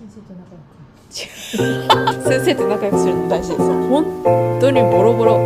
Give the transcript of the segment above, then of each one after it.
先生と仲良くするの大事ですよ。本当にボロボロ。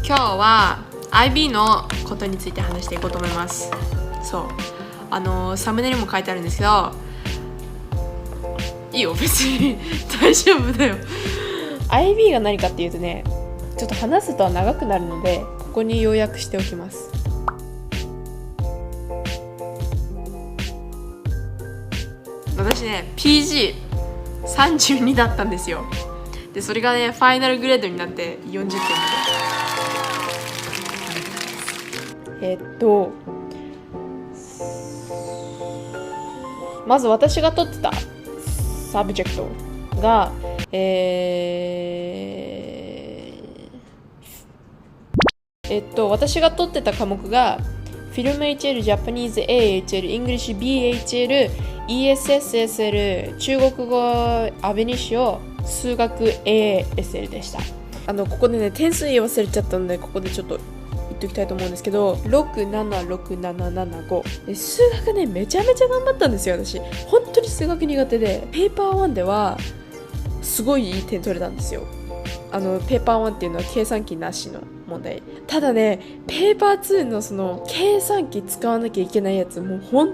今日は IB のことについて話していこうと思います。そうサムネにも書いてあるんですけど、いいよ別に大丈夫だよ。 IB が何かっていうとね、ちょっと話すとは長くなるのでここに要約しておきます。私ね PG32 だったんですよ。でそれがねファイナルグレードになって40点で、まず私が取ってたサブジェクトが私が取ってた科目がフィルム HL、ジャパニーズ AHL、イングリッシュ BHL、ESSSL、中国語アベニシオ、数学 ASL でした。ここでね点数言い忘れちゃったのでここでちょっと言っておきたいと思うんですけど、676775で数学ねめちゃめちゃ頑張ったんですよ。私本当に数学苦手で、ペーパー1ではすごいいい点取れたんですよ。ペーパー1っていうのは計算機なしの問題。ただねペーパー2のその計算機使わなきゃいけないやつ、もう本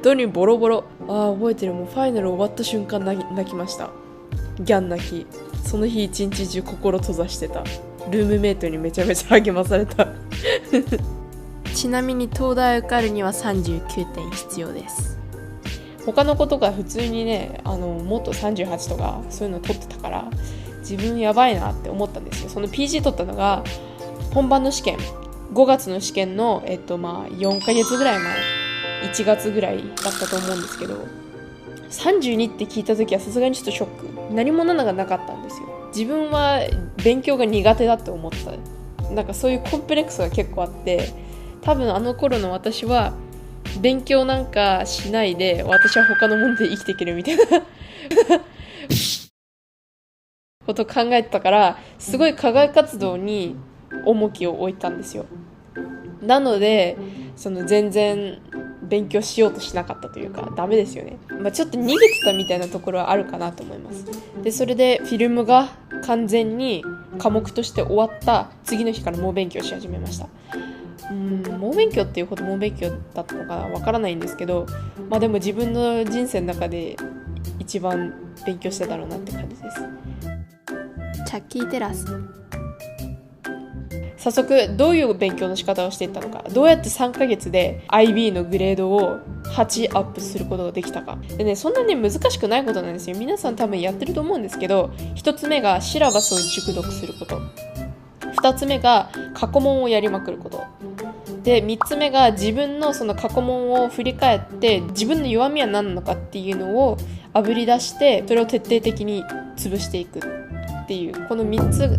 当にボロボロ。覚えてる。もうファイナル終わった瞬間泣きました。ギャン泣き。その日一日中心閉ざしてた。ルームメイトにめちゃめちゃ励まされたちなみに東大受かるには39点必要です。他の子とか普通にねもっと38とかそういうの取ってたから自分やばいなって思ったんですよ。その PG 取ったのが本番の試験5月の試験の4ヶ月ぐらい前、1月ぐらいだったと思うんですけど、32って聞いた時はさすがにちょっとショック。何も7がなかったんですよ。自分は勉強が苦手だって思ってた。なんかそういうコンプレックスが結構あって、多分あの頃の私は勉強なんかしないで私は他のもので生きていけるみたいなことを考えてたから、すごい課外活動に重きを置いたんですよ。なので全然勉強しようとしなかったというかダメですよね。ちょっと逃げてたみたいなところはあるかなと思います。でそれでフィルムが完全に科目として終わった次の日から猛勉強し始めました。猛勉強っていうほど猛勉強だったのかわからないんですけど、でも自分の人生の中で一番勉強しただろうなって感じです。チャッキーテラス。早速どういう勉強の仕方をしていったのか、どうやって3ヶ月で IB のグレードを8アップすることができたかでね、そんなに難しくないことなんですよ。皆さん多分やってると思うんですけど、1つ目がシラバスを熟読すること、2つ目が過去問をやりまくることで、3つ目が自分のその過去問を振り返って自分の弱みは何なのかっていうのをあぶり出して、それを徹底的に潰していくっていう、この3つ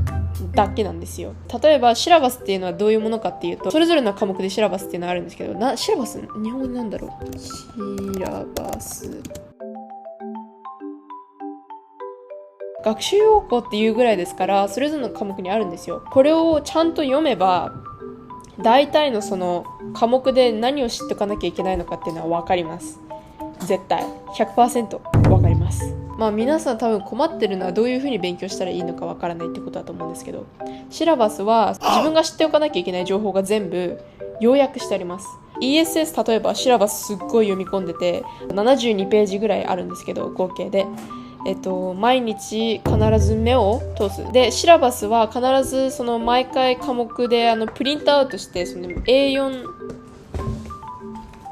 だけなんですよ。例えばシラバスっていうのはどういうものかっていうと、それぞれの科目でシラバスっていうのがあるんですけど、シラバス日本語でなんだろう。シラバス学習要項っていうぐらいですから、それぞれの科目にあるんですよ。これをちゃんと読めば大体のその科目で何を知っておかなきゃいけないのかっていうのは分かります。絶対 100% 分かります。皆さん多分困ってるのはどういう風に勉強したらいいのかわからないってことだと思うんですけど、シラバスは自分が知っておかなきゃいけない情報が全部要約してあります。 ESS 例えばシラバスすっごい読み込んでて72ページぐらいあるんですけど、合計で毎日必ず目を通す。でシラバスは必ずその毎回科目でプリントアウトして、その A4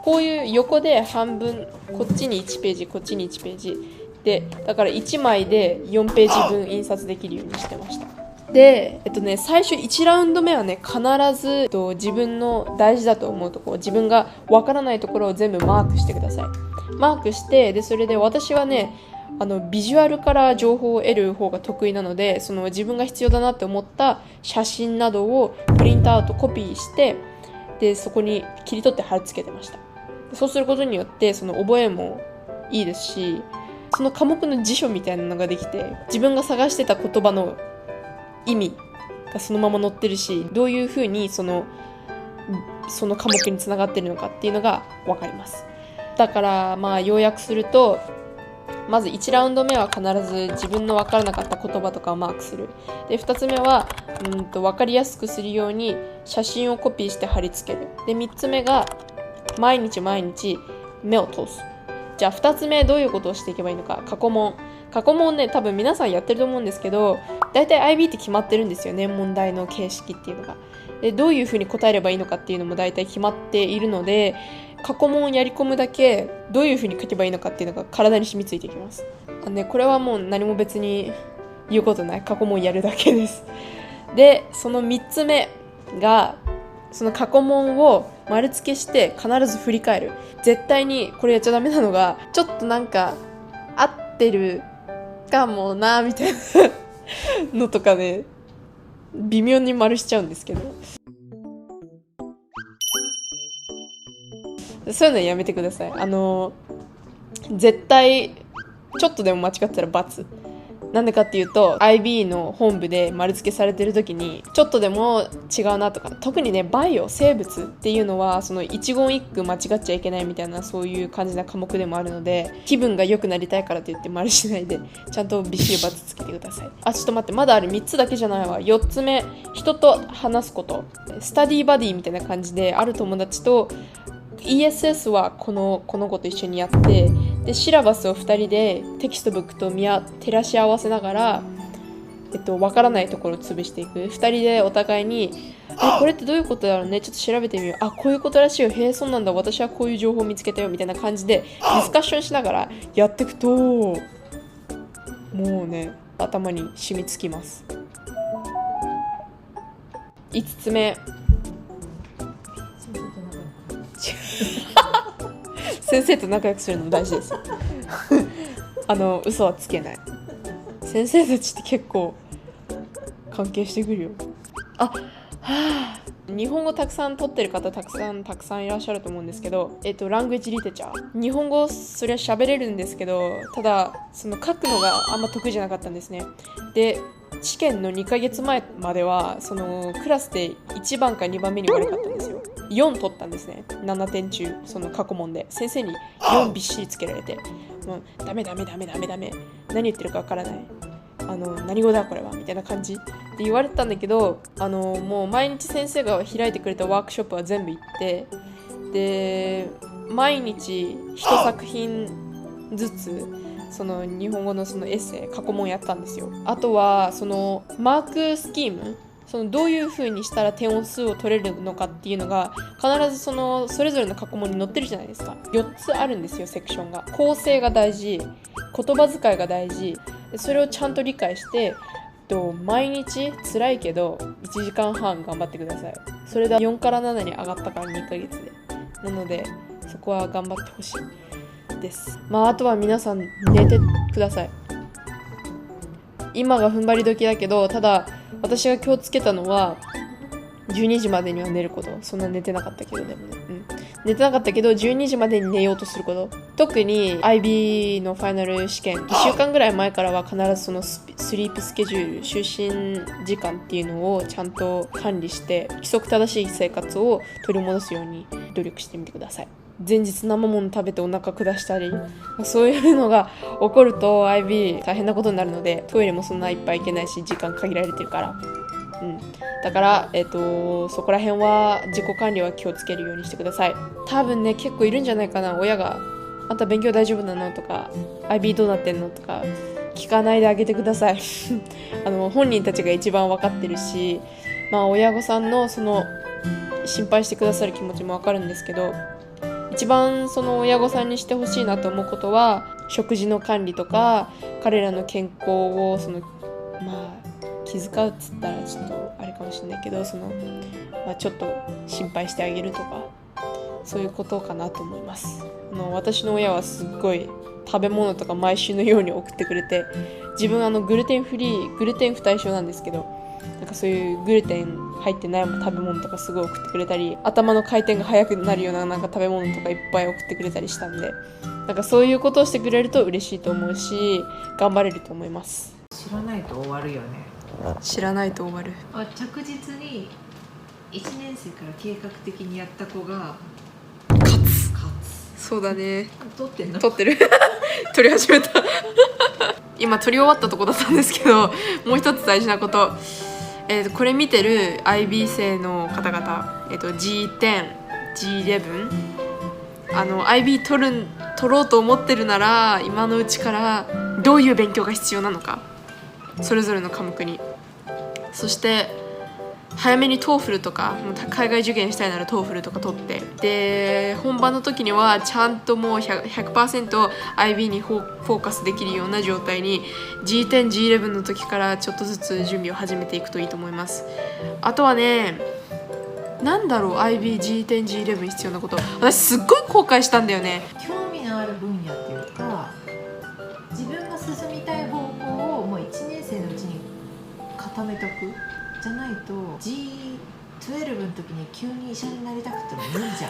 こういう横で半分、こっちに1ページこっちに1ページで、だから1枚で4ページ分印刷できるようにしてました。で、最初1ラウンド目はね、必ず自分の大事だと思うところ、自分がわからないところを全部マークしてください。マークして、でそれで私はねビジュアルから情報を得る方が得意なので、その自分が必要だなって思った写真などをプリントアウトコピーして、でそこに切り取って貼り付けてました。そうすることによってその覚えもいいですし、その科目の辞書みたいなのができて、自分が探してた言葉の意味がそのまま載ってるし、どういう風にそのその科目につながっているのかっていうのが分かります。だから要約すると、まず1ラウンド目は必ず自分の分からなかった言葉とかをマークする。で2つ目は分かりやすくするように写真をコピーして貼り付ける。で3つ目が毎日目を通す。じゃあ2つ目どういうことをしていけばいいのか。過去問ね、多分皆さんやってると思うんですけど、だいたい IB って決まってるんですよね、問題の形式っていうのが。でどういうふうに答えればいいのかっていうのもだいたい決まっているので、過去問をやり込むだけどういうふうに書けばいいのかっていうのが体に染みついてきます。これはもう何も別に言うことない、過去問やるだけです。でその3つ目が、その過去問を丸付けして必ず振り返る。絶対にこれやっちゃダメなのが、ちょっとなんか合ってるかもなみたいなのとかね、微妙に丸しちゃうんですけど、そういうのやめてください。絶対ちょっとでも間違ってたら×。なんでかっていうと IB の本部で丸付けされてる時にちょっとでも違うなとか、特にねバイオ生物っていうのはその一言一句間違っちゃいけないみたいな、そういう感じな科目でもあるので、気分が良くなりたいからといって丸しないでちゃんとびっしり×つけてください。ちょっと待って、まだある。3つだけじゃないわ。4つ目、人と話すこと。スタディバディみたいな感じで、ある友達とESS はこの子と一緒にやって、でシラバスを2人でテキストブックと照らし合わせながら、分からないところを潰していく。2人でお互いにこれってどういうことだろうね、ちょっと調べてみよう、こういうことらしいよ、へえそうなんだ、私はこういう情報を見つけたよみたいな感じでディスカッションしながらやっていくと、もうね頭に染みつきます。5つ目、先生と仲良くするのも大事です嘘はつけない。先生たちって結構関係してくるよ。日本語たくさん取ってる方たくさんいらっしゃると思うんですけど、ラングエッジリテチャー、日本語それは喋れるんですけど、ただその書くのがあんま得意じゃなかったんですね。で試験の2ヶ月前まではそのクラスで1番か2番目に悪かったんですよ。4取ったんですね、7点中。その過去問で先生に4びっしりつけられて、もうダメ何言ってるかわからない、何語だこれはみたいな感じって言われてたんだけど、もう毎日先生が開いてくれたワークショップは全部行って、で毎日1作品ずつその日本語のそのエッセイ過去問やったんですよ。あとはそのマークスキーム、そのどういう風にしたら点数を取れるのかっていうのが必ずそれぞれの過去問に載ってるじゃないですか。4つあるんですよ、セクションが。構成が大事、言葉遣いが大事、それをちゃんと理解して、毎日辛いけど1時間半頑張ってください。それで4から7に上がったから2ヶ月で。なのでそこは頑張ってほしいです。あとは皆さん寝てください。今が踏ん張り時だけど、ただ私が今日つけたのは12時までには寝ること。そんな寝てなかったけど、でもね、寝てなかったけど12時までに寝ようとすること。特に IB のファイナル試験1週間ぐらい前からは必ずそのスリープスケジュール、就寝時間っていうのをちゃんと管理して規則正しい生活を取り戻すように努力してみてください。前日生もの食べてお腹下したり、そういうのが起こると IB 大変なことになるので、トイレもそんないっぱい行けないし時間限られてるから、だから、そこら辺は自己管理は気をつけるようにしてください。多分ね結構いるんじゃないかな、親があんた勉強大丈夫なのとか IB どうなってんのとか聞かないであげてください本人たちが一番分かってるし、親御さんのその心配してくださる気持ちも分かるんですけど、一番その親御さんにしてほしいなと思うことは食事の管理とか、彼らの健康をその気遣うっつったらちょっとあれかもしれないけど、そのちょっと心配してあげるとか、そういうことかなと思います。私の親はすっごい食べ物とか毎週のように送ってくれて、自分グルテン不対称なんですけど、なんかそういうグルテン入ってない食べ物とかすごい送ってくれたり、頭の回転が速くなるようななんか食べ物とかいっぱい送ってくれたりしたんで、なんかそういうことをしてくれると嬉しいと思うし、頑張れると思います。知らないと終わるよね。知らないと終わる。着実に1年生から計画的にやった子が勝つ。勝そうだね。つ。取ってんの？撮ってる撮り始めた今撮り終わったとこだったんですけど、もう一つ大事なこと、これ見てる IB 生の方々、G10、G11、IB 取ろうと思ってるなら今のうちからどういう勉強が必要なのか、それぞれの科目に、そして早めに TOEFL とか、海外受験したいなら TOEFL とか取って、で本番の時にはちゃんともう 100% IB にフォーカスできるような状態に G10、G11 の時からちょっとずつ準備を始めていくといいと思います。あとはね、なんだろう、 IB、G10、G11 必要なこと、私すっごい後悔したんだよね。興味のある分野っていうか、自分が進みたい方向をもう1年生のうちに固めとくじゃないと G12 の時に急に医者になりたくても無理じゃ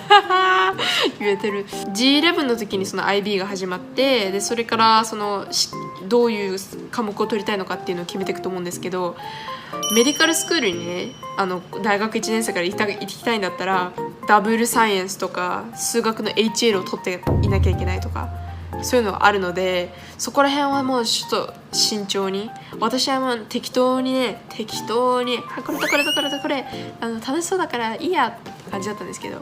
ん言えてる。 G11 の時にその IB が始まって、でそれからそのどういう科目を取りたいのかっていうのを決めていくと思うんですけど、メディカルスクールにね、大学1年生から行きたいんだったらダブルサイエンスとか数学の HL を取っていなきゃいけないとか、そういうのがあるので、そこら辺はもうちょっと慎重に、私はもう適当にこれとこれとこれとこれ楽しそうだからいいやって感じだったんですけど、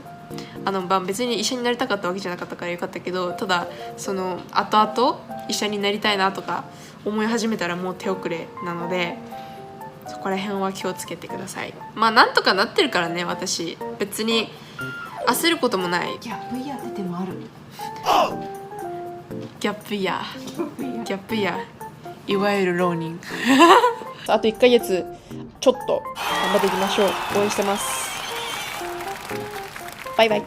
別に医者になりたかったわけじゃなかったからよかったけど、ただその後々医者になりたいなとか思い始めたらもう手遅れなので、そこら辺は気をつけてください。まあなんとかなってるからね、私別に焦ることもない。ギャップイヤーって手もある。ギャップイヤー、いわゆる浪人あと1ヶ月ちょっと頑張っていきましょう。応援してます。バイバイ。